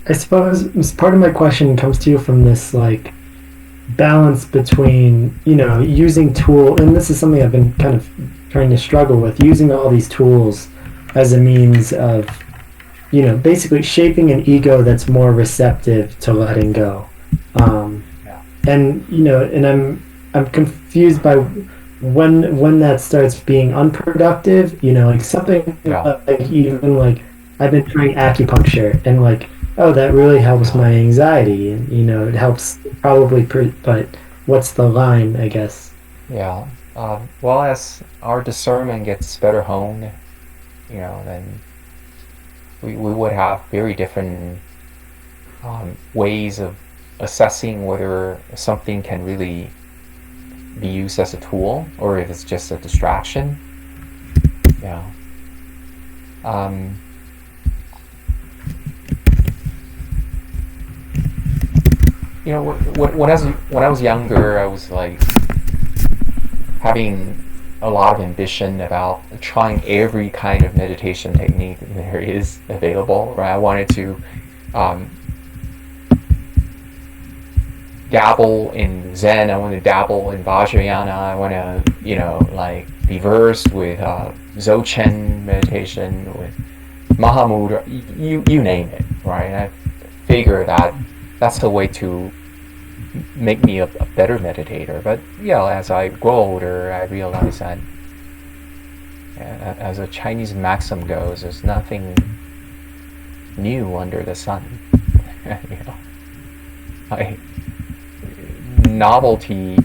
I suppose part of my question comes to you from this like balance between using tool, and this is something I've been kind of trying to struggle with, using all these tools as a means of basically shaping an ego that's more receptive to letting go. Um, Yeah. and I'm confused by when that starts being unproductive. Like something Yeah. like even like I've been trying acupuncture and like oh that really helps Yeah. my anxiety and it helps probably but what's the line I guess. Yeah. Well, as our discernment gets better honed, then we would have very different ways of assessing whether something can really be used as a tool or if it's just a distraction. Yeah. Um, when I was younger, I was like having a lot of ambition about trying every kind of meditation technique there is available. Right, I wanted to um, dabble in Zen. I want to dabble in Vajrayana. I want to, like be versed with Dzogchen meditation, with Mahamudra. You name it, right? And I figure that that's the way to make me a better meditator. But as I grow older, I realize that as a Chinese maxim goes, there's nothing new under the sun. you know, I, Novelty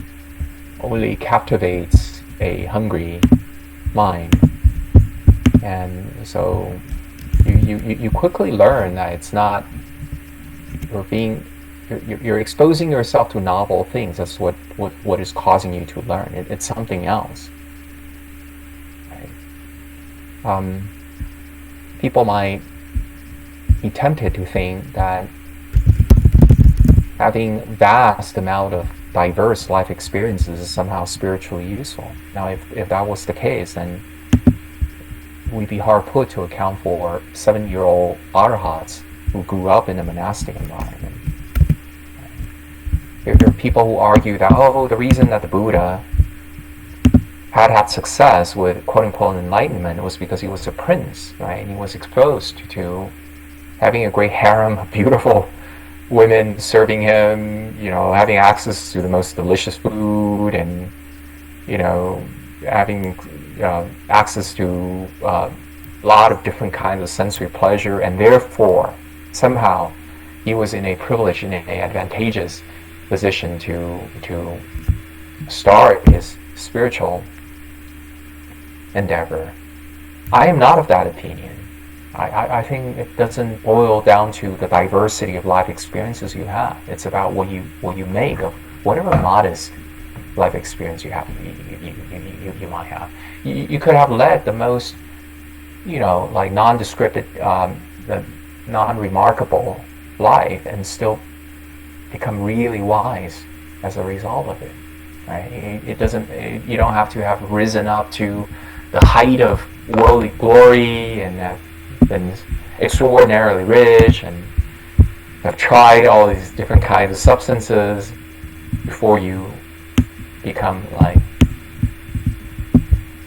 only captivates a hungry mind, and so you quickly learn that it's not you're being you're exposing yourself to novel things. That's what is causing you to learn. It's something else. Right? Um, People might be tempted to think that having vast amount of diverse life experiences is somehow spiritually useful. Now, if that was the case, then we'd be hard put to account for 7-year-old arahats who grew up in a monastic environment. There are people who argue that, oh, the reason that the Buddha had success with quote unquote enlightenment was because he was a prince, right? And he was exposed to having a great harem of beautiful women serving him, having access to the most delicious food and, having access to a lot of different kinds of sensory pleasure, and therefore, somehow, he was in a privileged, in an advantageous position to start his spiritual endeavor. I am not of that opinion. I think it doesn't boil down to the diversity of life experiences you have. It's about what you make of whatever modest life experience you have. You might have. You could have led the most like nondescript, the non-remarkable life, and still become really wise as a result of it. Right? It doesn't. You don't have to have risen up to the height of worldly glory and have been extraordinarily rich and have tried all these different kinds of substances before you become like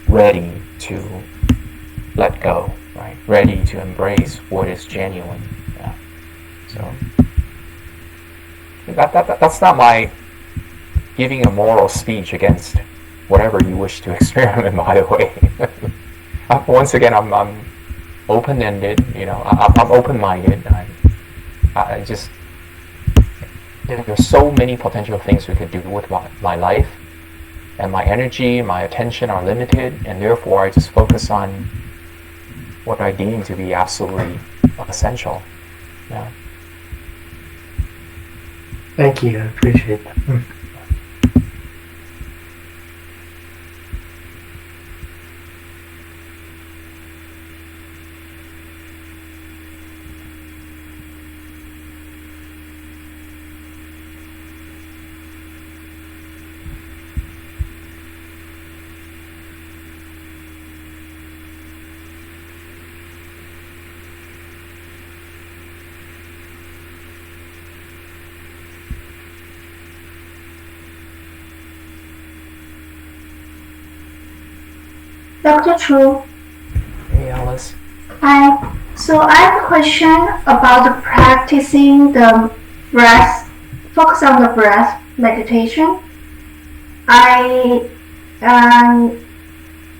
ready to let go, right? Ready to embrace what is genuine. Yeah. So that's not my giving a moral speech against whatever you wish to experiment. By the way, once again, I'm open-ended. I'm open-minded. I just there's so many potential things we could do with my life, and my energy, my attention are limited, and therefore I just focus on what I deem to be absolutely essential. Yeah. Thank you, I appreciate that. Dr. Chu. Hey, Alice. Hi. So I have a question about the practicing the breath, focus on the breath meditation. I I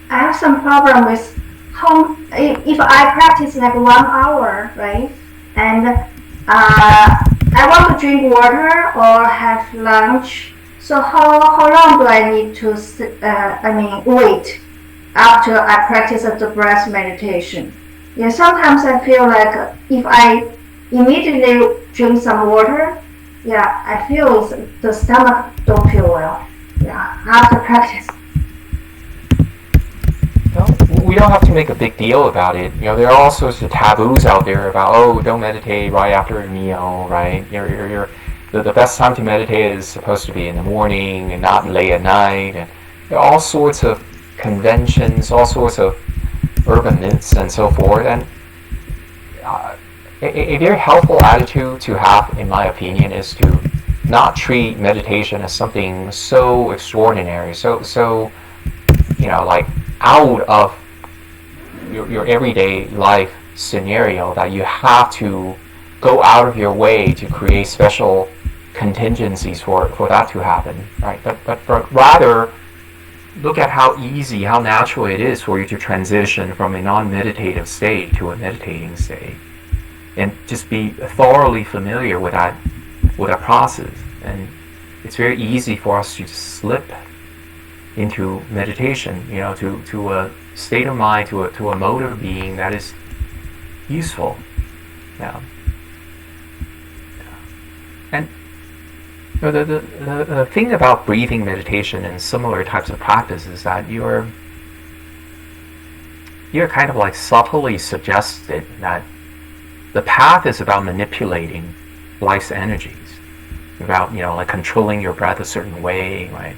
have some problem with how if I practice like 1 hour, right? And I want to drink water or have lunch. So how long do I need to wait after I practice the breath meditation? Yeah, sometimes I feel like if I immediately drink some water, yeah, I feel the stomach don't feel well. Yeah, after practice. We don't have to make a big deal about it. There are all sorts of taboos out there about, oh, don't meditate right after a meal, right? The best time to meditate is supposed to be in the morning and not late at night. And there are all sorts of conventions, all sorts of urban myths and so forth. And a very helpful attitude to have, in my opinion, is to not treat meditation as something so extraordinary, so like out of your everyday life scenario that you have to go out of your way to create special contingencies for that to happen, right? But rather look at how easy, how natural it is for you to transition from a non-meditative state to a meditating state, and just be thoroughly familiar with that process. And it's very easy for us to slip into meditation, to a state of mind, to a mode of being that is useful. Yeah. And the thing about breathing meditation and similar types of practices is that you're kind of like subtly suggested that the path is about manipulating life's energies, about like controlling your breath a certain way, right?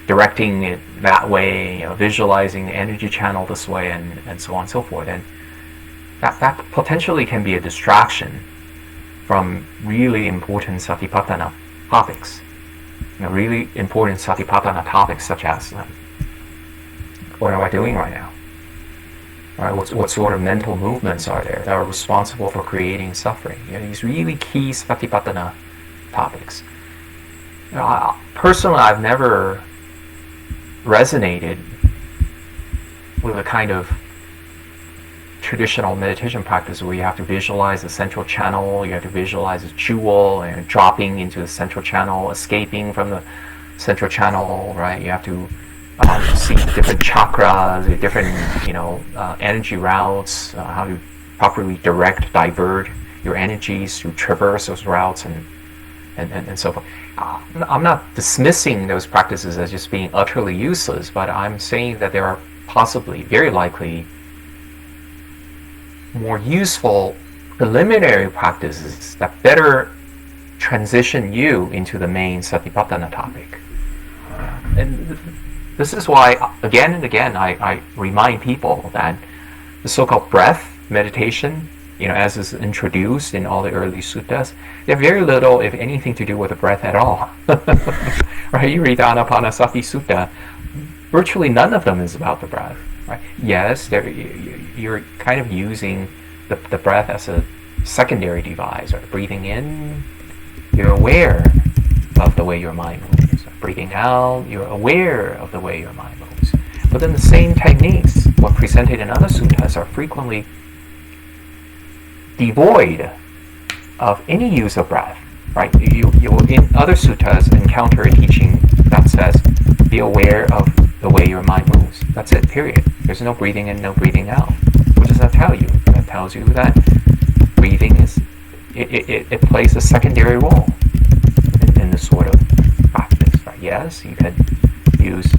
Directing it that way, visualizing the energy channel this way, and so on and so forth. And that potentially can be a distraction from really important satipatthana topics. Really important satipatthana topics such as what am I doing right now? Right, what sort of mental movements are there that are responsible for creating suffering? These really key satipatthana topics. Personally, I've never resonated with a kind of traditional meditation practice where you have to visualize the central channel, you have to visualize a jewel and dropping into the central channel, escaping from the central channel, right? You have to see different chakras, different energy routes, how to properly divert your energies to traverse those routes and so forth. I'm not dismissing those practices as just being utterly useless, but I'm saying that there are possibly, very likely, more useful preliminary practices that better transition you into the main satipatthana topic. And this is why, again and again, I remind people that the so-called breath meditation, as is introduced in all the early suttas, they have very little, if anything, to do with the breath at all. Right? You read Anapanasati Sutta, virtually none of them is about the breath. Right? Yes, you're kind of using the breath as a secondary device. Right? Breathing in, you're aware of the way your mind moves. Breathing out, you're aware of the way your mind moves. But then the same techniques, what presented in other suttas, are frequently devoid of any use of breath. Right? You will in other suttas encounter a teaching that says, be aware of the way your mind moves. That's it, period. There's no breathing in, no breathing out. What does that tell you? That tells you that breathing it plays a secondary role in this sort of practice. Right? Yes, you can use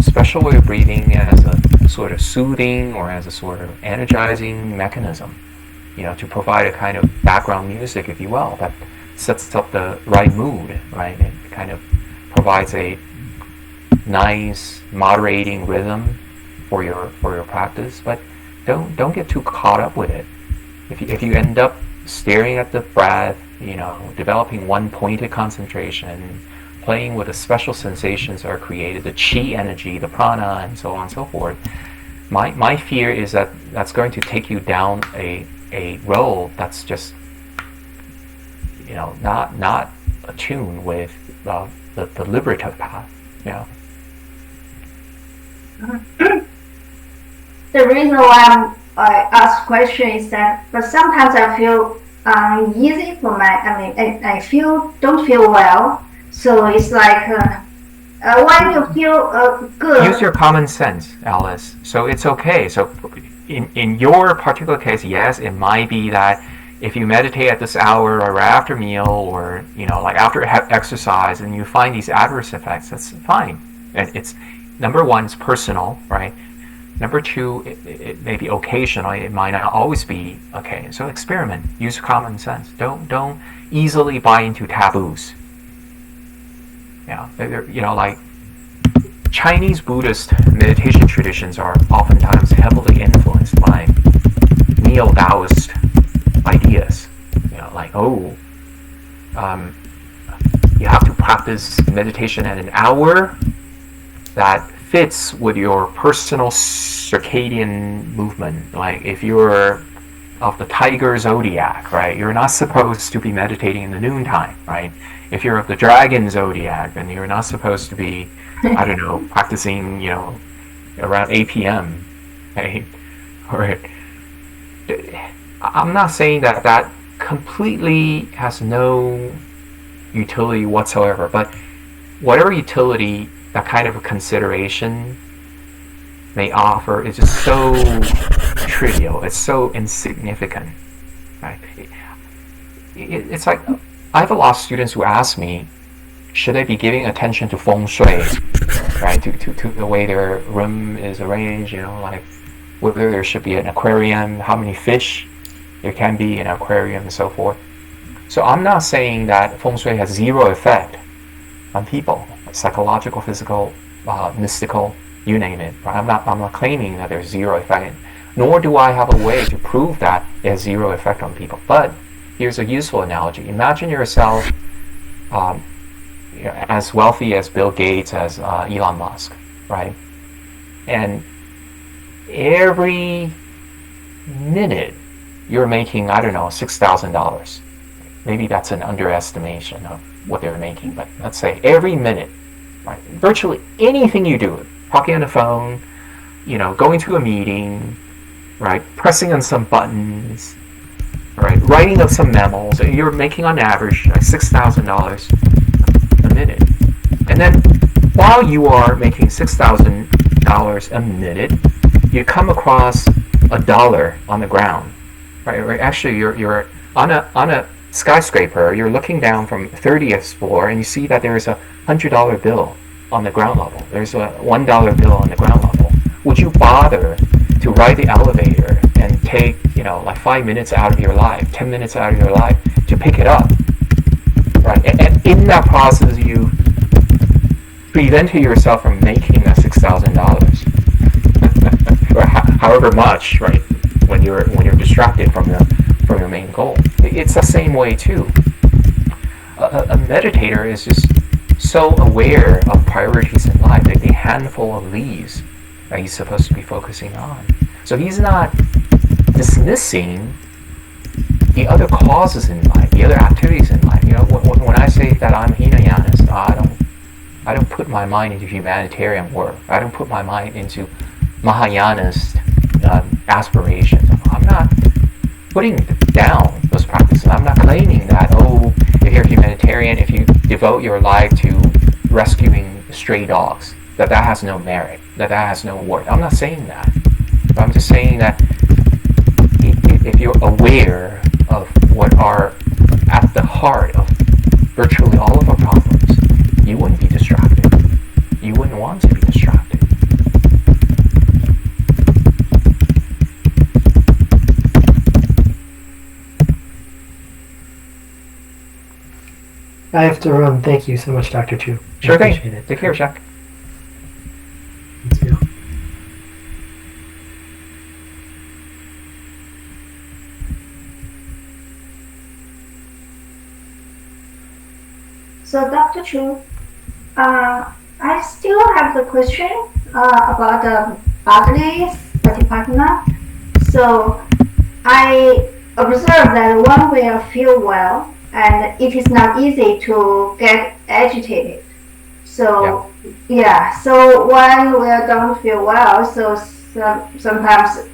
special way of breathing as a sort of soothing or as a sort of energizing mechanism, to provide a kind of background music, if you will, that sets up the right mood, right? It kind of provides a nice moderating rhythm for your practice, but don't get too caught up with it. If you end up staring at the breath, developing one pointed concentration, playing with the special sensations that are created, the chi energy, the prana, and so on and so forth, My fear is that that's going to take you down a road that's just, not attuned with the liberative path. The reason why I ask question is that, but sometimes I feel uneasy for I don't feel well. So it's like when you feel good. Use your common sense, Alice. So it's okay. So in your particular case, yes, it might be that if you meditate at this hour or right after meal, or like after exercise, and you find these adverse effects, that's fine. And it's, number one, it's personal, right? Number two, it may be occasional. It might not always be okay. So experiment. Use common sense. Don't easily buy into taboos. Like Chinese Buddhist meditation traditions are oftentimes heavily influenced by neo-Taoist ideas. You have to practice meditation at an hour that fits with your personal circadian movement. Like if you're of the tiger zodiac, right, you're not supposed to be meditating in the noontime, right? If you're of the dragon zodiac, then you're not supposed to be, I don't know, practicing, around 8 p.m. Right? Or, I'm not saying that completely has no utility whatsoever, but whatever utility that kind of a consideration may offer is just so trivial. It's so insignificant. Right? It's like, I have a lot of students who ask me, should I be giving attention to feng shui, right? To the way their room is arranged, like whether there should be an aquarium, how many fish there can be in an aquarium, and so forth. So I'm not saying that feng shui has zero effect on people, psychological, physical, mystical, you name it. Right? I'm not claiming that there's zero effect, nor do I have a way to prove that it has zero effect on people. But here's a useful analogy. Imagine yourself as wealthy as Bill Gates, as Elon Musk, right? And every minute you're making, I don't know, $6,000. Maybe that's an underestimation of what they're making, but let's say every minute, right? Virtually anything you do, talking on the phone, going to a meeting, right? Pressing on some buttons, right? Writing up some memos, you're making on average $6,000 a minute. And then while you are making $6,000 a minute, you come across $1 on the ground, right? Actually, you're on a skyscraper. You're looking down from 30th floor, and you see that there's a $100 bill on the ground level. There's a $1 bill on the ground level. Would you bother to ride the elevator and take, like 5 minutes out of your life, 10 minutes out of your life to pick it up, right? And in that process, you prevented yourself from making that $6,000, or however much, right? When you're distracted from your main goal. It's the same way too. A meditator is just so aware of priorities in life, like the handful of leaves that he's supposed to be focusing on. So he's not dismissing the other causes in life, the other activities in life. When I say that I'm Hinayanist, I don't put my mind into humanitarian work. I don't put my mind into Mahayanist aspirations. I'm not putting down those practices. I'm not claiming that, if you're humanitarian, if you devote your life to rescuing stray dogs, that has no merit, that has no worth. I'm not saying that. But I'm just saying that if you're aware of what are at the heart of virtually all of our problems, you wouldn't be distracted. You wouldn't want to be distracted. I have to run. Thank you so much, Dr. Chu. Sure thing. Take care, Jack. Let's go. So Dr. Chu, I still have the question about the bodily Satipatthana. So I observe that one way I feel well, and it is not easy to get agitated. So so when we don't feel well, so sometimes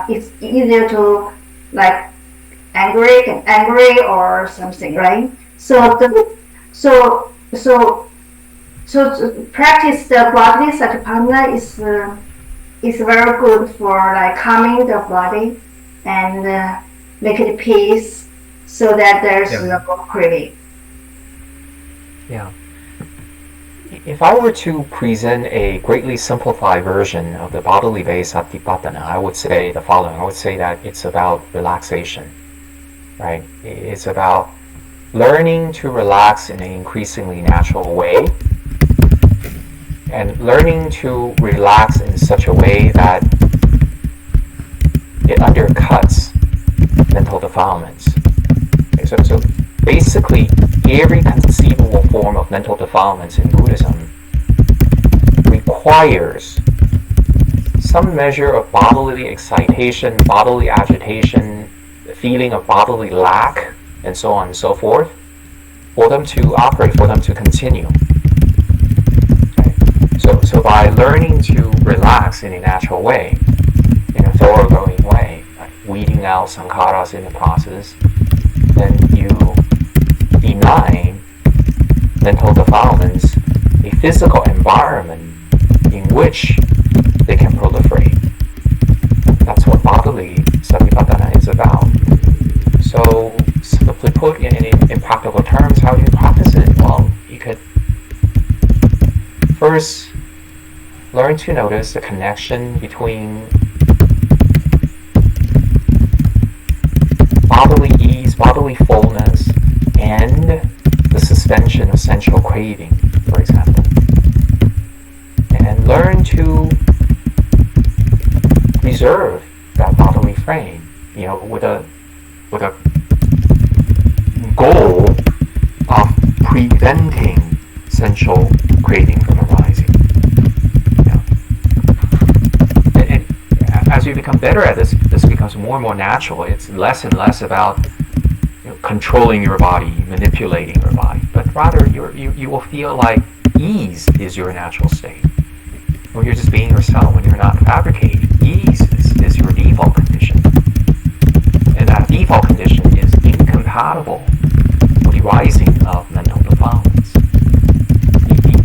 it's easier to like angry or something, right? So so to practice the body satipatthana is very good for like calming the body and make it peace, so that there's no craving. Yeah. If I were to present a greatly simplified version of the bodily-based satipatthana, I would say the following. I would say that it's about relaxation, right? It's about learning to relax in an increasingly natural way, and learning to relax in such a way that it undercuts mental defilements. Okay, so basically, every conceivable form of mental defilements in Buddhism requires some measure of bodily excitation, bodily agitation, the feeling of bodily lack, and so on and so forth, for them to operate, for them to continue. So by learning to relax in a natural way, in a thoroughgoing way, like weeding out sankharas in the process, then you deny mental defilements a physical environment in which they can proliferate. That's what bodily satipatthana is about. So simply put, in practical terms, how do you practice it? Well, you could first learn to notice the connection between bodily ease, bodily fullness, and the suspension of sensual craving, for example. And learn to preserve that bodily frame, with a goal of preventing sensual craving from arising. As you become better at this becomes more and more natural. It's less and less about controlling your body, manipulating your body, but rather you will feel like ease is your natural state. When you're just being yourself, when you're not fabricating, ease is your default condition. And that default condition is incompatible with the arising of mental defilements.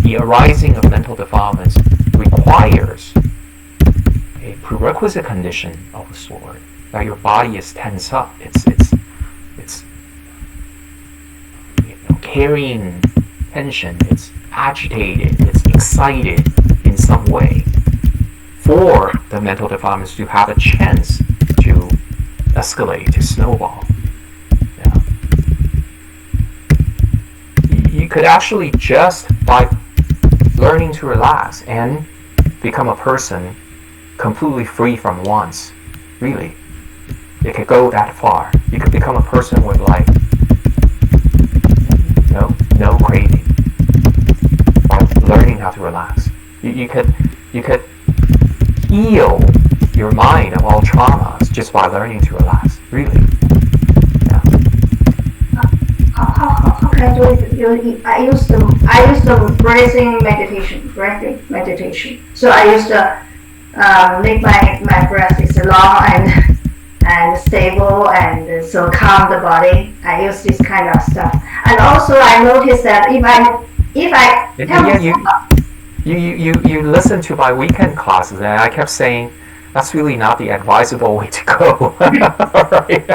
The arising of mental defilements requires a prerequisite condition of the sort, that your body is tense up. It's carrying tension. It's agitated. It's excited in some way, for the mental defilements to have a chance to escalate, to snowball. You could actually, just by learning to relax and become a person completely free from wants, really, it could go that far. You could become a person with no craving by learning how to relax. You could heal your mind of all traumas just by learning to relax, really. How can I do it? I used to breathing meditation. So I used to make my breath is long and stable, and so calm the body. I use this kind of stuff. And also I noticed that if I you listen to my weekend classes, and I kept saying that's really not the advisable way to go. Right?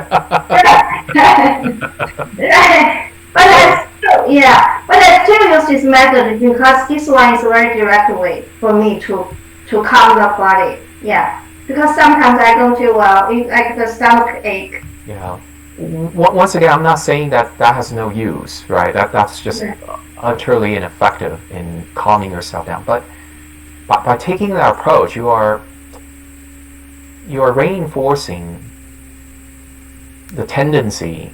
But I still use this method because this one is a very direct way for me to calm the body. Yeah. Because sometimes I don't feel well, like the stomach ache. Yeah. Once again, I'm not saying that has no use, right? That's just utterly ineffective in calming yourself down. But by taking that approach, you are reinforcing the tendency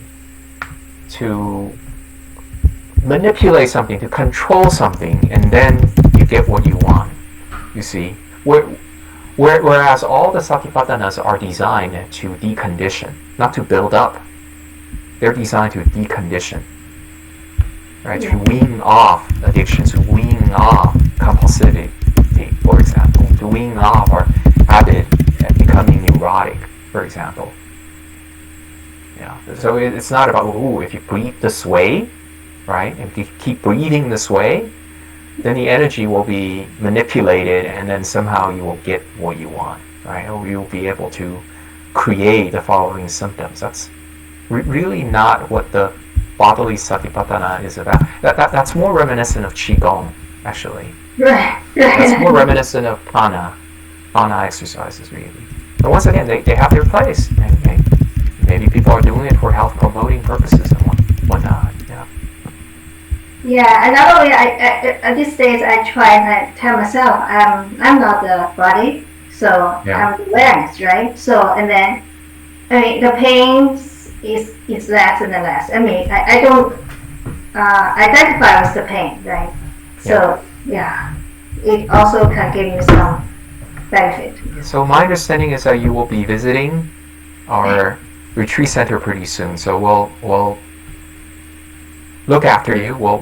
to manipulate something, to control something, and then you get what you want. You see, Whereas all the satipatthanas are designed to decondition, not to build up. They're designed to decondition, right? To wean off addictions, to wean off compulsivity, for example, to wean off our habit at becoming neurotic, for example. Yeah. So it's not about, if you breathe this way, right? If you keep breathing this way, then the energy will be manipulated, and then somehow you will get what you want, right? Or you'll be able to create the following symptoms. That's really not what the bodily satipatthana is about. That's more reminiscent of qigong, actually. Right. That's more reminiscent of prana exercises, really. But once again, they have their place. Maybe people are doing it for health promoting purposes and whatnot. Yeah. Yeah, and not only at this stage I try and I tell myself I'm not the body, so I'm the awareness, right? So and then the pain is less and less. I don't identify with the pain, right? So it also can give you some benefit. So my understanding is that you will be visiting our retreat center pretty soon. So we'll look after you. We'll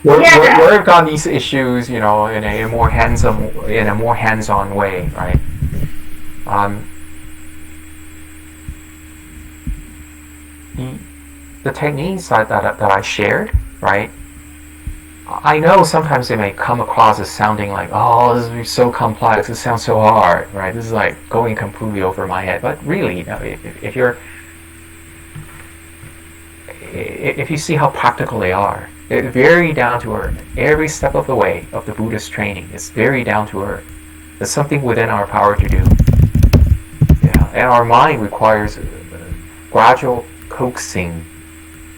work on these issues, in a more hands-on way, right? The techniques that I shared, right? I know sometimes they may come across as sounding like, this is so complex, it sounds so hard, right? This is like going completely over my head. But really, if you see how practical they are, they're very down to earth. Every step of the way of the Buddhist training is very down to earth. There's something within our power to do. And our mind requires gradual coaxing,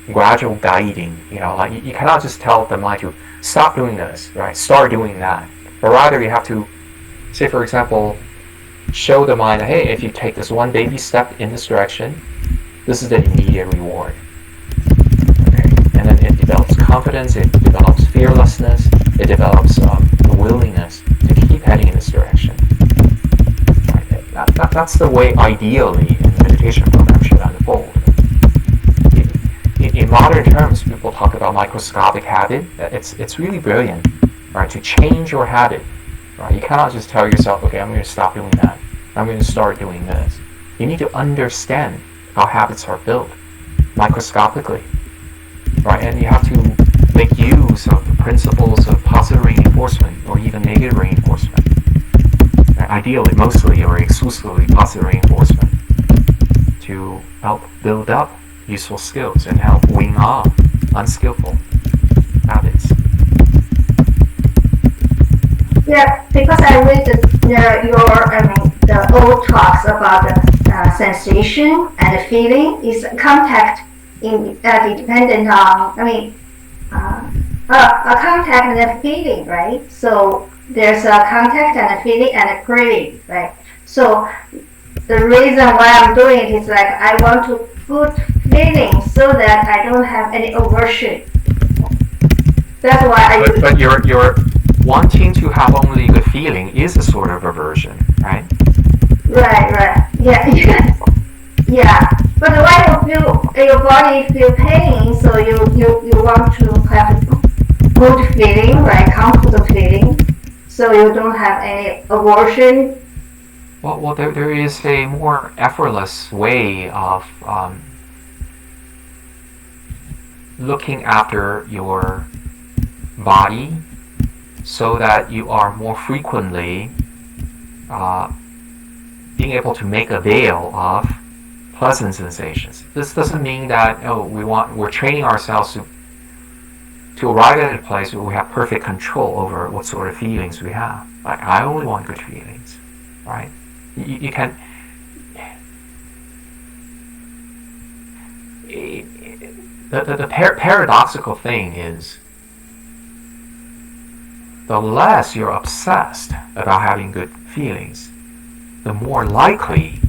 gradual guiding. Like you cannot just tell the mind to stop doing this, right? Start doing that. But rather you have to, say for example, show the mind that, hey, if you take this one baby step in this direction, this is the immediate reward. Okay? And then it develops confidence, it develops fearlessness, it develops the willingness to keep heading in this direction. Right? That's the way ideally in the meditation program should unfold. In modern terms, people talk about microscopic habit. It's really brilliant, right? To change your habit, right? You cannot just tell yourself, okay, I'm going to stop doing that. I'm going to start doing this. You need to understand how habits are built microscopically, right? And you have to make use of the principles of positive reinforcement or even negative reinforcement. Ideally, mostly or exclusively positive reinforcement to help build up useful skills and help wean off unskillful habits. Yeah, because I read the old talks about the sensation and the feeling is contact dependent on a contact and a feeling, right? So there's a contact and a feeling and a craving, right? So the reason why I'm doing it is like I want to put feelings so that I don't have any aversion. That's why But you're wanting to have only good feeling is a sort of aversion, right? Right. Yeah. But when your body feel pain, so you want to have a good feeling, right? Comfortable feeling, so you don't have any aversion. Well, there is a more effortless way of looking after your body so that you are more frequently being able to make avail of pleasant sensations. This doesn't mean that we're training ourselves to arrive at a place where we have perfect control over what sort of feelings we have. Like, I only want good feelings, right? You can. The paradoxical thing is, the less you're obsessed about having good feelings, the more likely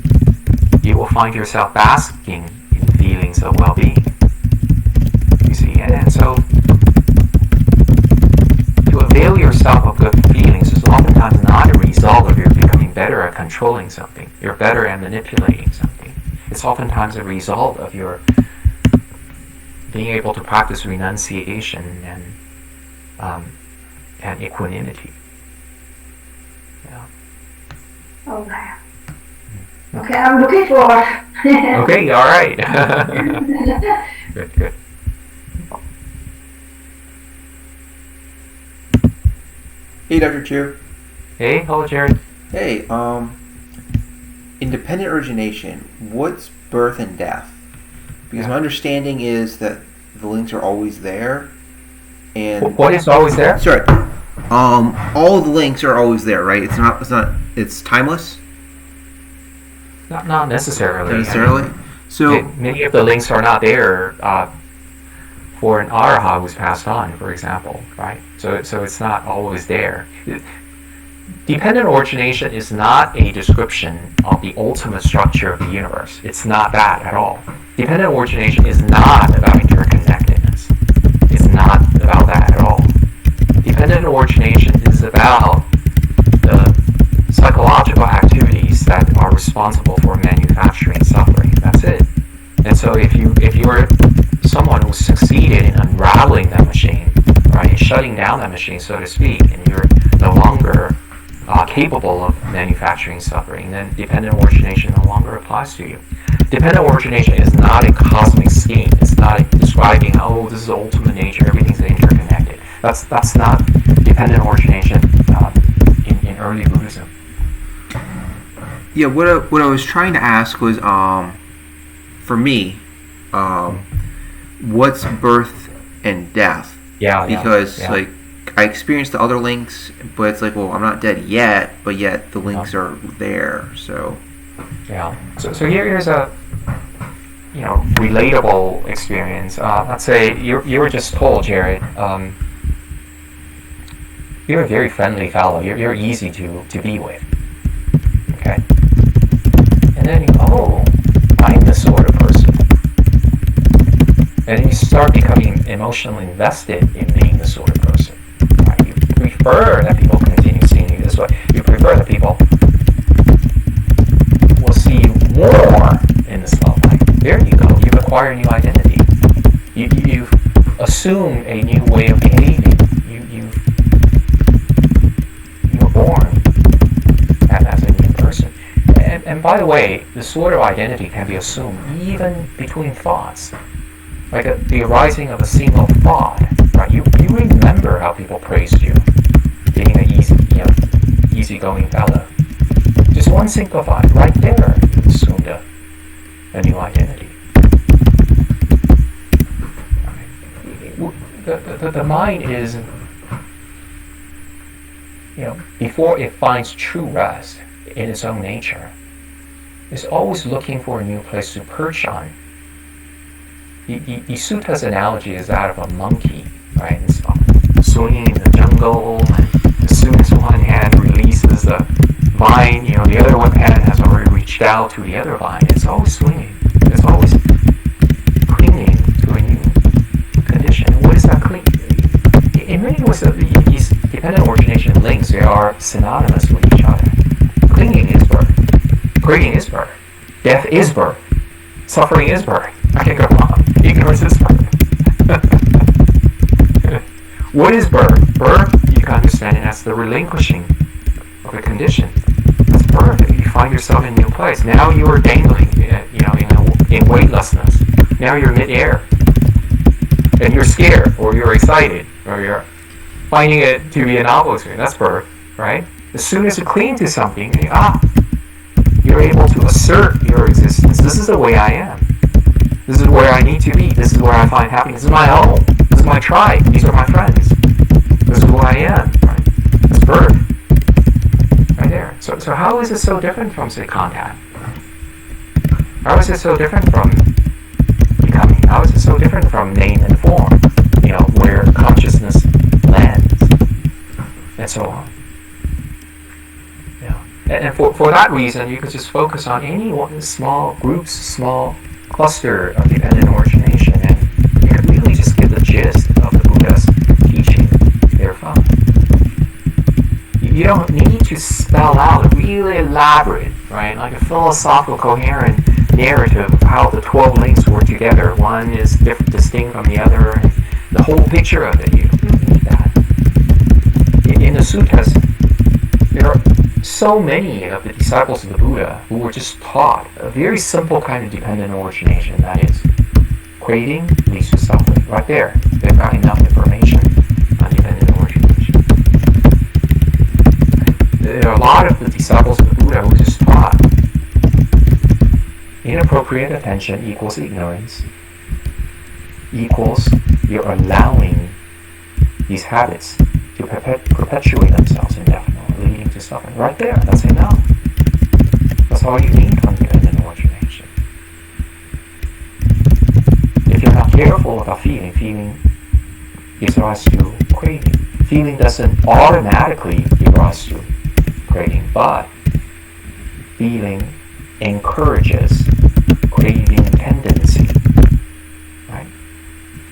you will find yourself basking in feelings of well-being. You see, and so to avail yourself of good feelings is often oftentimes not a result of your becoming better at controlling something. You're better at manipulating something. It's oftentimes a result of your being able to practice renunciation and equanimity. Yeah. Okay. Okay, I'm looking forward. Okay, all right. Good. Hey, Dr. Chu. Hey, hello, Jared. Hey, independent origination, what's birth and death? Because my understanding is that the links are always there, and what is always there? sorry, all the links are always there, right? It's timeless. Not necessarily. Necessarily. So Many of the links are not there for an arahat who's passed on, for example, right? So it's not always there. Dependent origination is not a description of the ultimate structure of the universe. It's not that at all. Dependent origination is not about interconnectedness. It's not about that at all. Dependent origination is about the psychological activities that are responsible for manufacturing suffering. That's it. And so if you're someone who succeeded in unraveling that machine, right, shutting down that machine, so to speak, and you're no longer capable of manufacturing suffering, then dependent origination no longer applies to you. Dependent origination is not a cosmic scheme. It's not describing, oh, this is the ultimate nature, everything's interconnected. That's not dependent origination in early Buddhism. yeah, what I was trying to ask was, for me, what's birth and death? Because like I experienced the other links, but it's like, well, I'm not dead yet, but yet the links are there. So So here's a relatable experience. Let's say you were just told, Jared, you're a very friendly fellow. You're easy to be with. Okay, and then you go, oh, I'm this sort of person, and then you start becoming emotionally invested in being the sort of person. Right? You prefer that people continue seeing you this way. You prefer that people will see you more in this love life. There you go. You've acquired a new identity. You've assumed a new way of behaving. You were born as a new person. And by the way, this sort of identity can be assumed even between thoughts. Like the arising of a single thought, right? You remember how people praised you, being an easygoing fellow. Just one single thought, right there, you assumed a new identity. The mind is, before it finds true rest in its own nature, is always looking for a new place to perch on. The sutta's analogy is that of a monkey, right? It's swinging in the jungle, and as soon as one hand releases the vine, the other one hand has already reached out to the other vine. It's always swinging. It's always clinging to a new condition. What is that clinging? In many ways, these dependent origination links, they are synonymous with each other. Clinging is birth. Clinging is birth. Death is birth. Suffering is birth. I can go on. Ignorance is birth. What is birth? Birth, you can understand it as the relinquishing of a condition. That's birth. You find yourself in a new place. Now you are dangling, in weightlessness. Now you're mid-air, and you're scared, or you're excited, or you're finding it to be a novel experience. That's birth, right? As soon as you cling to something, you're able to assert your existence. This is the way I am. This is where I need to be. This is where I find happiness. This is my home. This is my tribe. These are my friends. This is who I am. Right? That's birth. Right there. So how is it so different from, say, contact? How is it so different from becoming? How is it so different from name and form? Where consciousness lands, and so on. And for that reason, you could just focus on any one small groups, small cluster of dependent origination, and you could really just get the gist of the Buddha's teaching therefrom. you don't need to spell out a really elaborate, right, like a philosophical coherent narrative of how the 12 links work together. One is distinct from the other, and the whole picture of it. You don't need that. In the suttas, there are so many of the disciples of the Buddha who were just taught a very simple kind of dependent origination, that is, craving leads to suffering. Right there, they've got enough information on dependent origination. There are a lot of the disciples of the Buddha who just taught inappropriate attention equals ignorance, equals you're allowing these habits to perpetuate themselves indefinitely, leading to suffering. Right there, that's enough. That's all you need from dependent origination. If you're not careful about feeling gives rise to craving. Feeling doesn't automatically give rise to craving, but feeling encourages craving tendency. Right?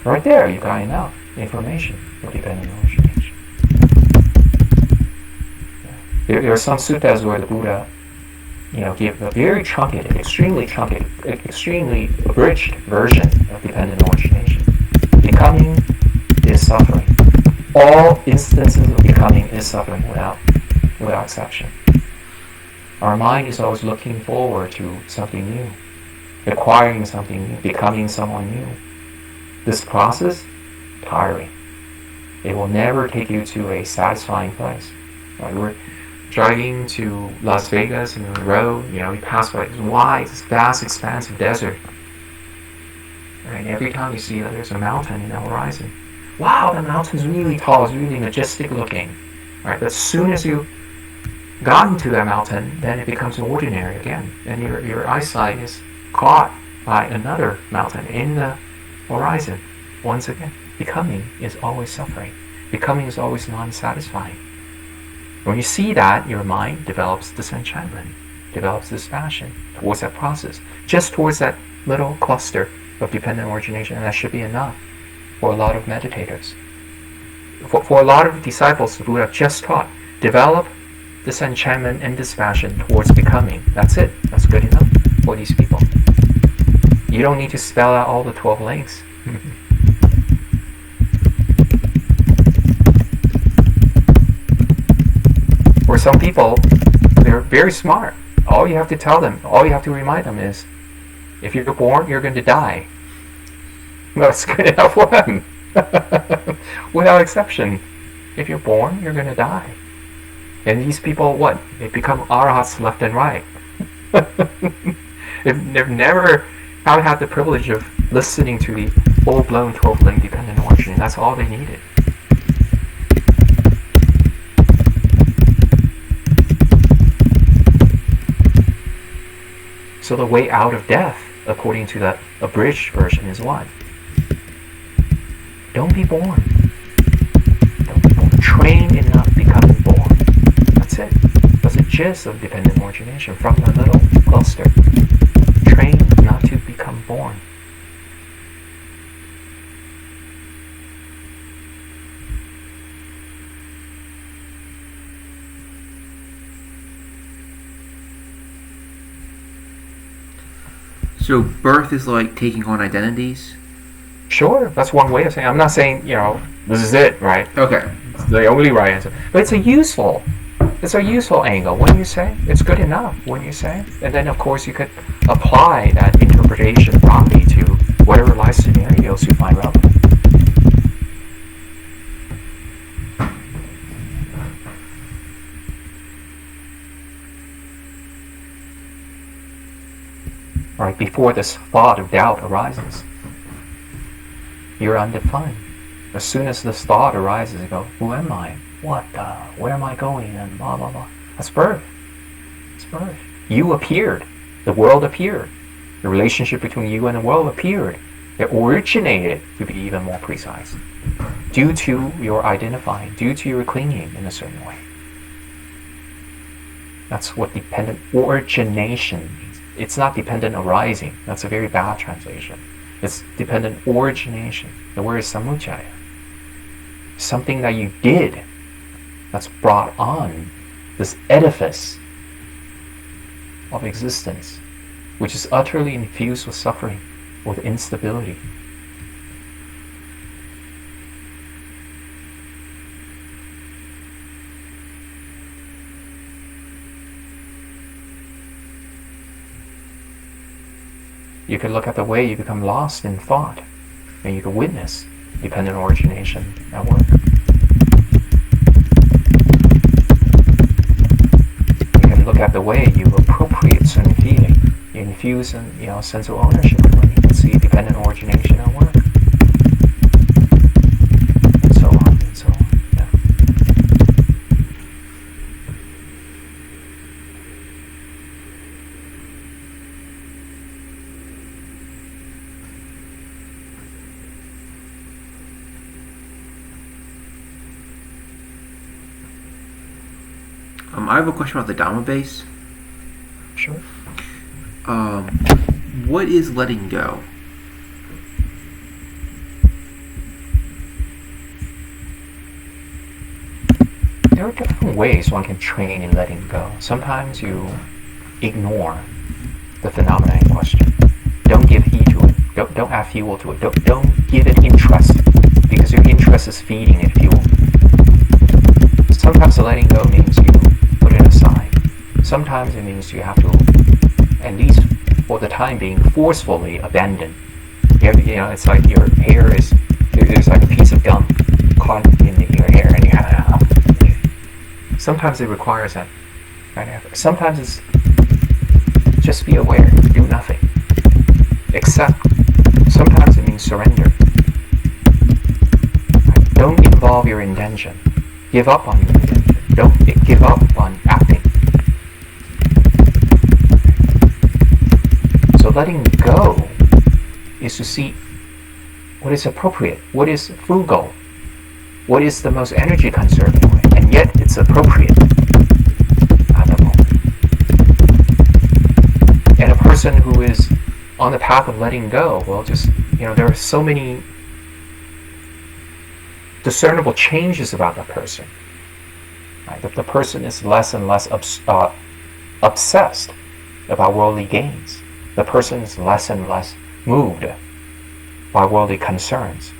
Right there, you got enough information for dependent origination. There are some suttas where the Buddha, give a very truncated, extremely abridged version of dependent origination. Becoming is suffering. All instances of becoming is suffering without exception. Our mind is always looking forward to something new, acquiring something new, becoming someone new. This process, tiring. It will never take you to a satisfying place. Right? We're driving to Las Vegas and on the road, we pass by this wide, this vast expanse of desert. Right? Every time you see that there's a mountain in the horizon, wow, the mountain's really tall, it's really majestic looking. Right? But as soon as you got into that mountain, then it becomes ordinary again, and your eyesight is caught by another mountain in the horizon. Once again, becoming is always suffering. Becoming is always non-satisfying. When you see that, your mind develops disenchantment, develops this passion towards that process, just towards that little cluster of dependent origination, and that should be enough for a lot of meditators. For a lot of disciples, the Buddha just taught, develop disenchantment and dispassion towards becoming. That's it. That's good enough for these people. You don't need to spell out all the 12 links. For some people, they're very smart. All you have to tell them, all you have to remind them is, if you're born, you're going to die. That's good enough for them. Without exception. If you're born, you're going to die. And these people, what? They become arahats left and right. They've never had the privilege of listening to the full-blown 12-link dependent origination. That's all they needed. So the way out of death, according to that abridged version, is what? Don't be born. Don't be born. Train in not becoming born. That's it. That's the gist of dependent origination from the little cluster. Train not to become born. So birth is like taking on identities? Sure, that's one way of saying it. I'm not saying, this is it, right? Okay. It's the only right answer. But it's a useful angle. When you say, it's good enough, when you say. And then, of course, you could apply that interpretation broadly to whatever life scenarios you find relevant. Right, before this thought of doubt arises, you're undefined. As soon as this thought arises, you go, who am I? What? Where am I going? And blah, blah, blah. That's birth. It's birth. You appeared. The world appeared. The relationship between you and the world appeared. It originated, to be even more precise, due to your identifying, due to your clinging in a certain way. That's what dependent origination means. It's not dependent arising. That's a very bad translation. It's dependent origination. The word is samuccaya. Something that you did that's brought on this edifice of existence, which is utterly infused with suffering, with instability. You could look at the way you become lost in thought, and you could witness dependent origination at work. You can look at the way you appropriate certain feeling, you infuse a sense of ownership, and you can see dependent origination at work, and so on and so on. Yeah. I have a question about the Dhamma base. Sure. What is letting go? There are different ways one can train in letting go. Sometimes you ignore the phenomena in question. Don't give heed to it. Don't add fuel to it. Don't give it interest, because your interest is feeding it fuel. Sometimes letting go means you put it aside. Sometimes it means you have to, at least for the time being, forcefully abandon. It's like your hair there's like a piece of gum caught in your hair, and you have to. Sometimes it requires that kind of effort. Sometimes it's just be aware, do nothing, accept. Sometimes it means surrender. Don't involve your intention. Give up on your intention. Don't give up on acting. So letting go is to see what is appropriate, what is frugal, what is the most energy conserving way, and yet it's appropriate at the moment. And a person who is on the path of letting go, well, just, there are so many discernible changes about the person. Right? The person is less and less obsessed about worldly gains. The person is less and less moved by worldly concerns.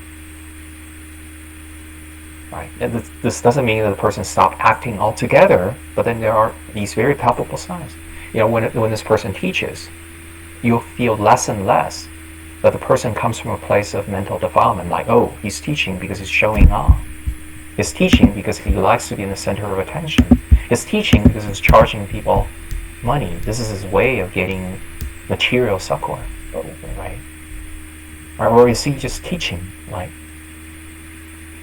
Right? And this doesn't mean that the person stopped acting altogether, but then there are these very palpable signs. When this person teaches, you'll feel less and less that the person comes from a place of mental defilement, like, oh, he's teaching because he's showing off. He's teaching because he likes to be in the center of attention. He's teaching because he's charging people money. This is his way of getting material succor, right? Or is he just teaching, like,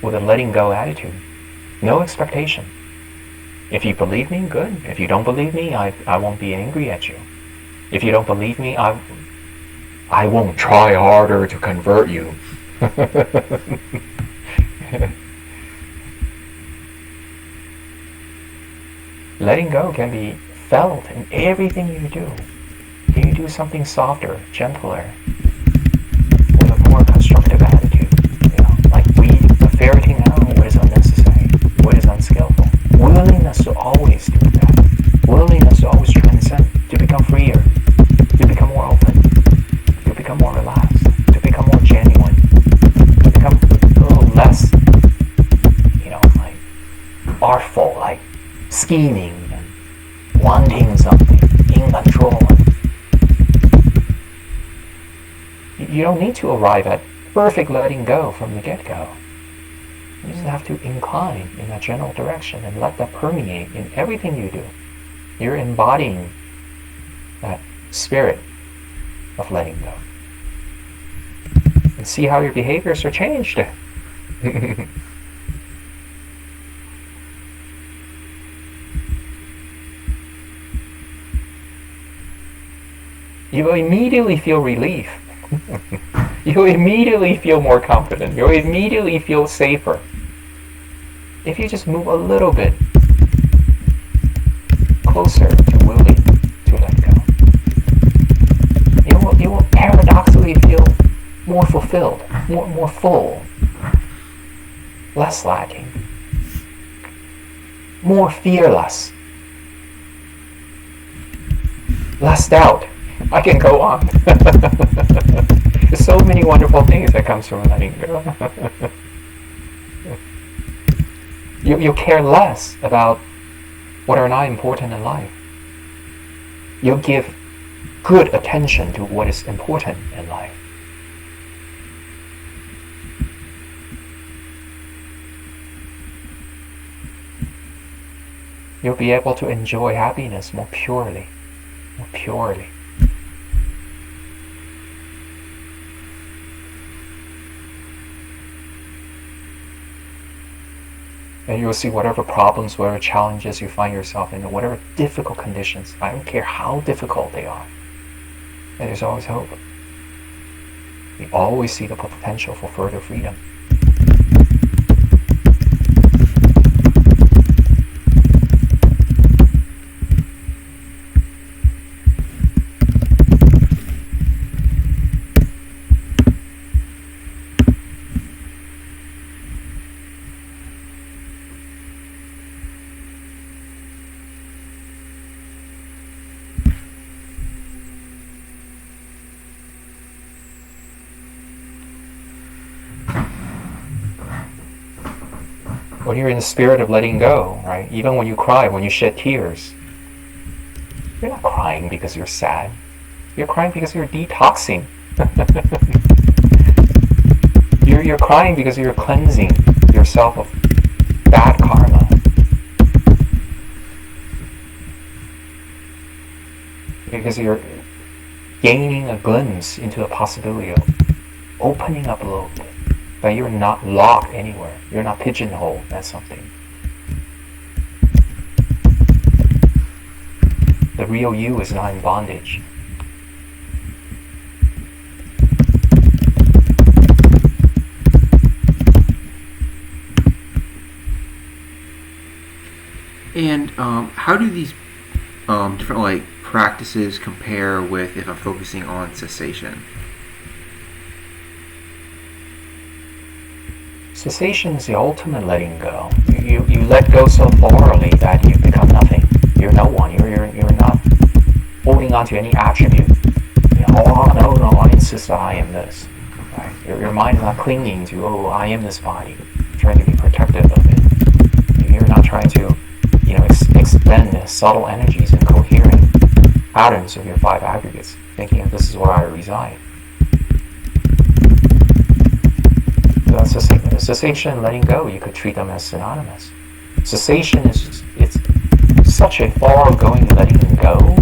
with a letting go attitude? No expectation. If you believe me, good. If you don't believe me, I won't be angry at you. If you don't believe me, I won't try harder to convert you. Letting go can be felt in everything you do. Can you do something softer, gentler, with a more constructive attitude? Like ferreting out what is unnecessary, what is unskillful. Willingness to always do that. Willingness to always transcend, to become freer, to become more open, to become more relaxed, to become more genuine, to become a little less, like artful, like scheming and wanting something, in control. You don't need to arrive at perfect letting go from the get-go. You just have to incline in that general direction and let that permeate in everything you do. You're embodying that spirit of letting go. And see how your behaviors are changed. You will immediately feel relief. You'll immediately feel more confident. You'll immediately feel safer. If you just move a little bit closer to willing to let go, you will paradoxically feel more fulfilled, more full, less lacking. more fearless, less doubt. I can go on. There's so many wonderful things that comes from letting go. You care less about what are not important in life. You give good attention to what is important in life. You'll be able to enjoy happiness more purely. More purely. And you'll see whatever problems, whatever challenges you find yourself in, whatever difficult conditions, I don't care how difficult they are, and there's always hope. We always see the potential for further freedom. When you're in the spirit of letting go, right? Even when you cry, when you shed tears, you're not crying because you're sad. You're crying because you're detoxing. You're crying because you're cleansing yourself of bad karma. Because you're gaining a glimpse into the possibility of opening up a little bit. That you're not locked anywhere. You're not pigeonholed as something. The real you is not in bondage. And how do these different like practices compare with if I'm focusing on cessation? Cessation is the ultimate letting go. You let go so thoroughly that you become nothing. You're no one. You're not holding on to any attribute. No, I insist that I am this. Right? Your mind is not clinging to, I am this body, trying to be protective of it. You're not trying to, expend the subtle energies and coherent patterns of your five aggregates, thinking this is where I reside. Cessation and letting go, you could treat them as synonymous. Cessation it's such a far-going letting go.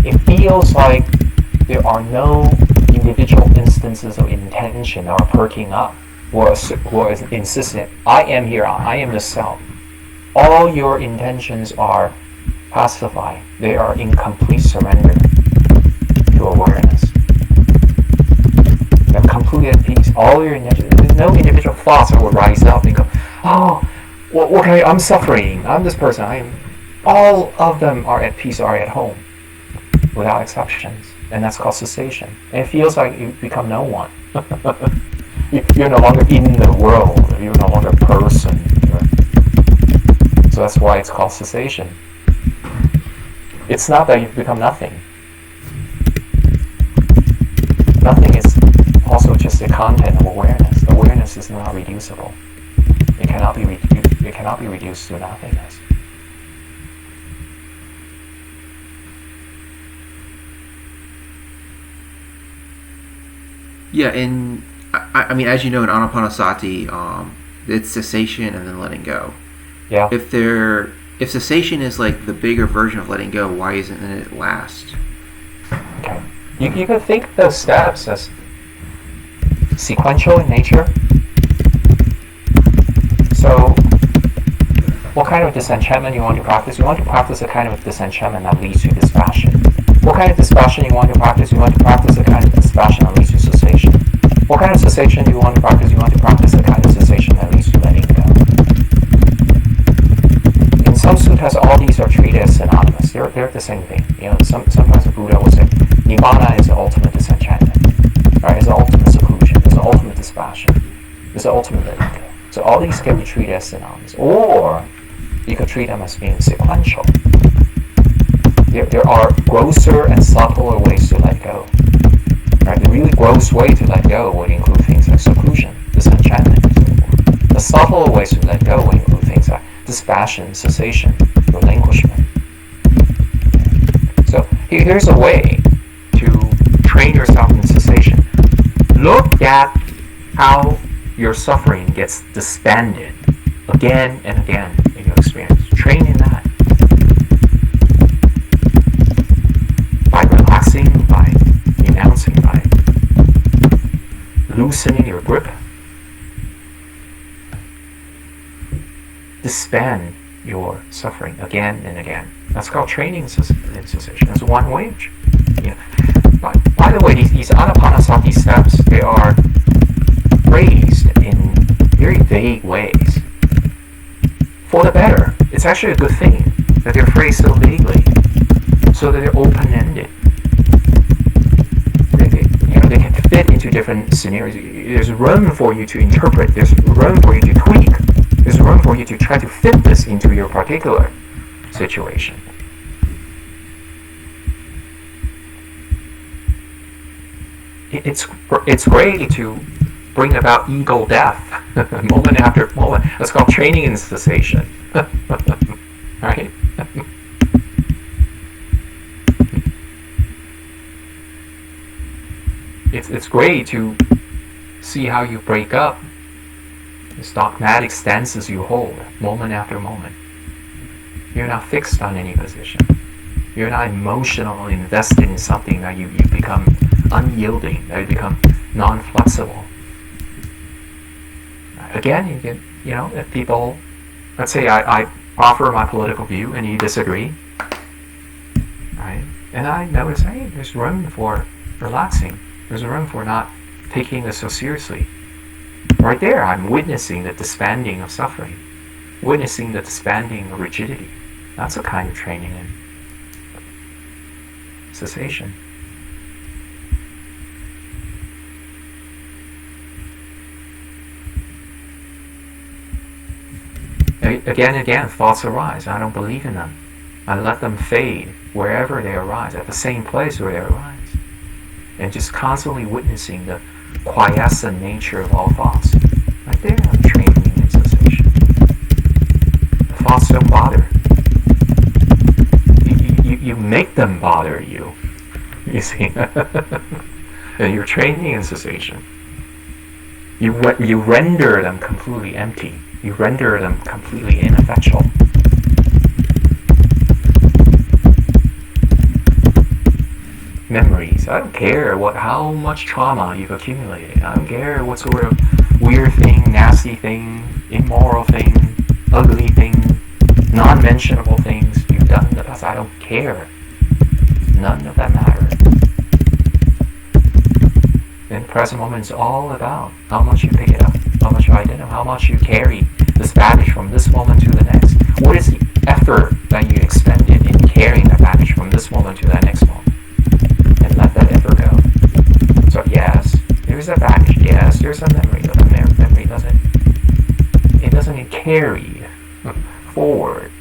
It feels like there are no individual instances of intention that are perking up or are insistent, I am here, I am the self. All your intentions are pacified. They are in complete surrender to awareness. They're completely at peace. All your intentions, there's no individual thoughts that will rise up and go, I'm suffering, I'm this person, I am. All of them are at peace, are at home, without exceptions. And that's called cessation. And it feels like you become no one. You're no longer in the world. You're no longer a person. So that's why it's called cessation. It's not that you've become nothing. Nothing is also just the content of awareness. Awareness is not reducible. It cannot be reduced. It cannot be reduced to nothingness. Yeah, and I mean, as you know, in Anapanasati, it's cessation and then letting go. Yeah. If cessation is like the bigger version of letting go, why isn't it last? Okay. You could think of those steps as sequential in nature. So, what kind of disenchantment you want to practice? You want to practice a kind of disenchantment that leads to dispassion. What kind of dispassion you want to practice? You want to practice a kind of dispassion that leads to cessation. What kind of cessation do you want to practice? You want to practice a kind of cessation that leads to letting go. In some suttas, all these are treated as synonymous. They're the same thing. Sometimes the Buddha will say, Nibbana is the ultimate disenchantment. Right? It's the ultimate seclusion. It's the ultimate dispassion. It's the ultimate letting go. So all these can be treated as synonymous. Or you could treat them as being sequential. There are grosser and subtler ways to let go. Right? The really gross way to let go would include things like seclusion, disenchantment, and so forth. The subtler ways to let go would include things like dispassion, cessation, relinquishment. So here's a way to train yourself in cessation. Look at how your suffering gets disbanded again and again in your experience. Train in that. By relaxing, by renouncing, by loosening your grip. Disband your suffering again and again. That's called training in cessation. That's one way. By the way, these anapanasati steps, they are phrased in very vague ways. For the better. It's actually a good thing that they're phrased so vaguely, so that they're open-ended. They can fit into different scenarios. There's room for you to interpret. There's room for you to tweak. There's room for you to try to fit this into your particular situation. It's great to bring about ego death moment after moment. That's called training in cessation. Right? It's great to see how you break up these dogmatic stances you hold moment after moment. You're not fixed on any position. You're not emotionally invested in something that you become unyielding, that you become non-flexible. Again, you can, if people, let's say I offer my political view and you disagree, right? And I notice, hey, there's room for relaxing. There's room for not taking this so seriously. Right there, I'm witnessing the disbanding of suffering, witnessing the disbanding of rigidity. That's a kind of training in cessation. Again and again, thoughts arise. I don't believe in them. I let them fade wherever they arise, at the same place where they arise. And just constantly witnessing the quiescent nature of all thoughts. Right there, I'm training in cessation. The thoughts don't bother. You make them bother you. You see? And you're training in cessation. You render them completely empty. You render them completely ineffectual. Memories. I don't care how much trauma you've accumulated. I don't care what sort of weird thing, nasty thing, immoral thing, ugly thing, non-mentionable things you've done in the past. I don't care. None of that matters. In the present moment, it's all about how much you pick it up, how much you identify, how much you carry this baggage from this moment to the next. What is the effort that you expended in carrying that baggage from this moment to that next moment? And let that effort go. So yes, there's a baggage. Yes, there's a memory, but the memory doesn't carry forward.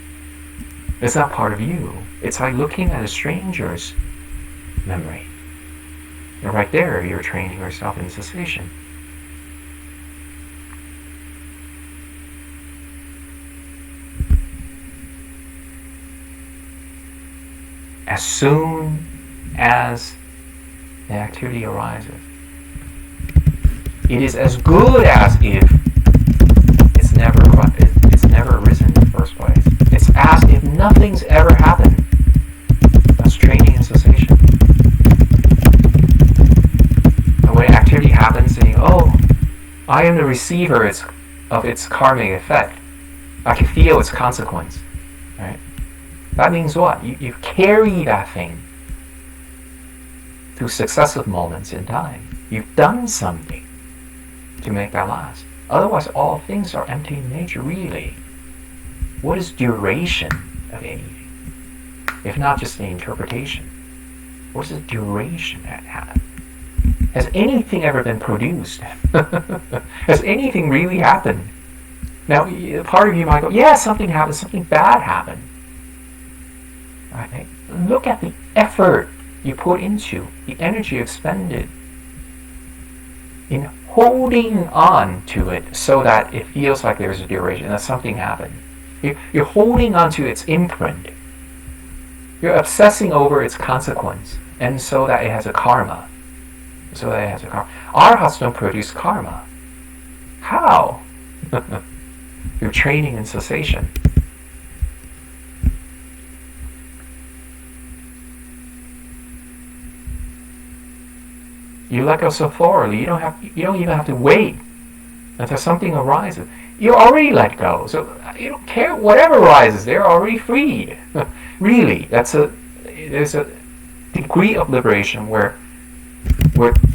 It's not part of you. It's like looking at a stranger's memory. And right there, you're training yourself in cessation. As soon as the activity arises, it is as good as if it's never arisen in the first place. It's as if nothing's ever happened. That's training in cessation. And when activity happens, saying, "Oh, I am the receiver of its karmic effect. I can feel its consequence." Right? That means what? You carry that thing through successive moments in time. You've done something to make that last. Otherwise, all things are empty in nature, really. What is duration of anything? If not just the interpretation. What is the duration that happened? Has anything ever been produced? Has anything really happened? Now, part of you might go, yeah, something happened, something bad happened. Right? Look at the effort you put into, the energy expended in holding on to it so that it feels like there's a duration, that something happened. You're holding on to its imprint. You're obsessing over its consequence, and so that it has a karma. Arhats don't produce karma. How? You're training in cessation. You let go so thoroughly. You don't even have to wait until something arises. You already let go, so you don't care whatever arises. They're already freed. Really, there's a degree of liberation where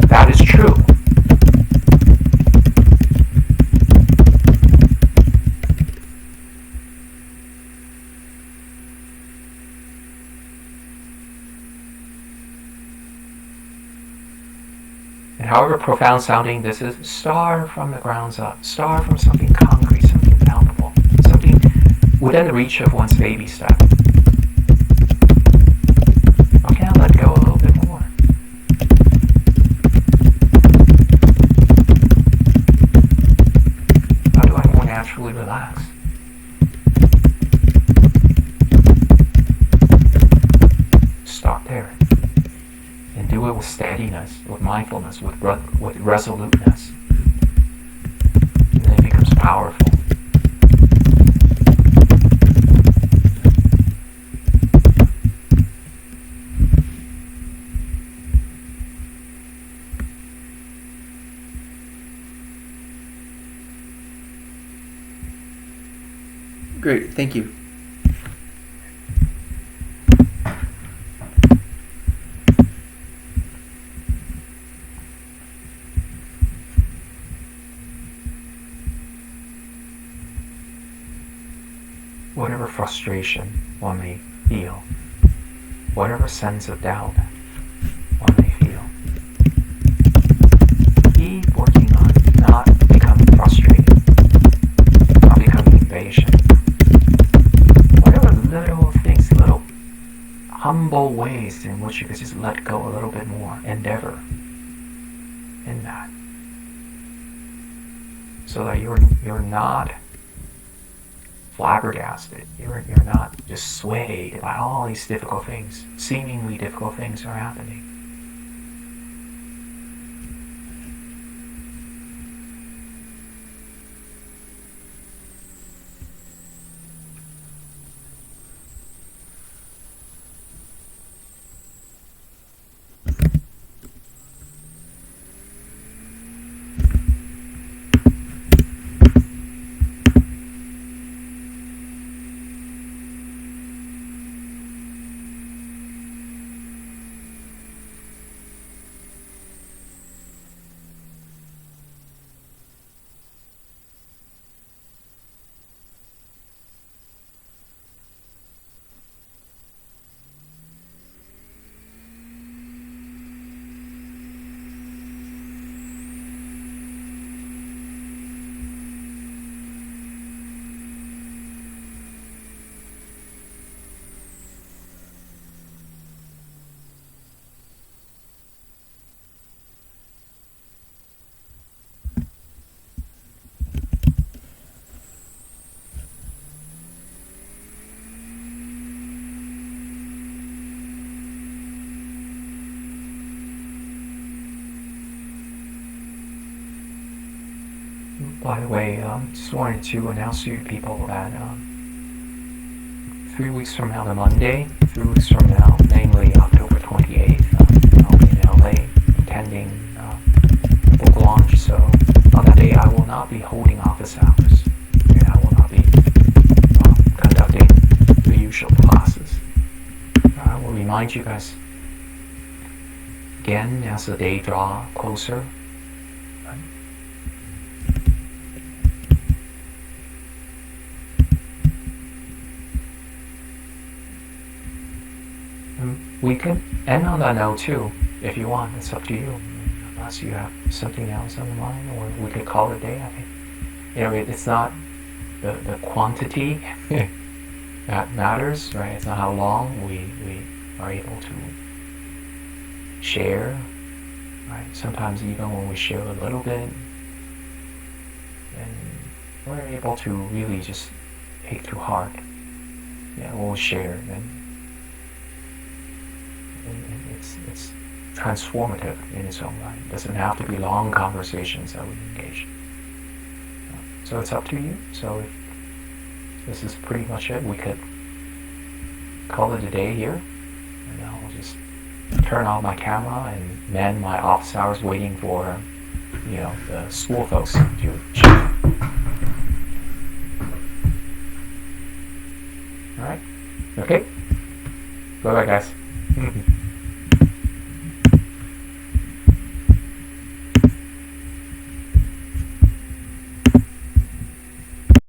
that is true. And however profound sounding this is, start from the grounds up. Start from something concrete, something palpable, something within the reach of one's baby step. Okay, I'll let go a little bit more. How do I more naturally relax? Start there. And do it with steadiness, with mindfulness, with resoluteness. And then it becomes powerful. Great, thank you. Whatever frustration one may feel, whatever sense of doubt one may feel, keep working on not becoming frustrated, not becoming impatient. Whatever little things, little humble ways in which you could just let go a little bit more, endeavor in that, so that you're not flabbergasted. You're not just swayed by all these difficult things. Seemingly difficult things are happening. By the way, just wanted to announce to you people that 3 weeks from now, the Monday, 3 weeks from now, namely October 28th, I'll be in LA attending book launch. So on that day, I will not be holding office hours, and I will not be conducting the usual classes. I will remind you guys again as the day draw closer. We could end on that note too, if you want. It's up to you. Unless you have something else on the mind, or we could call it a day. I think it's not the quantity that matters, right? It's not how long we are able to share, right? Sometimes even when we share a little bit, and we're able to really just take to heart, we'll share, and it's transformative in its own right. It doesn't have to be long conversations that we engage. So it's up to you. So if this is pretty much it, we could call it a day here, and I'll just turn on my camera and man my office hours waiting for the school folks to share. All right. Okay. Bye bye, guys.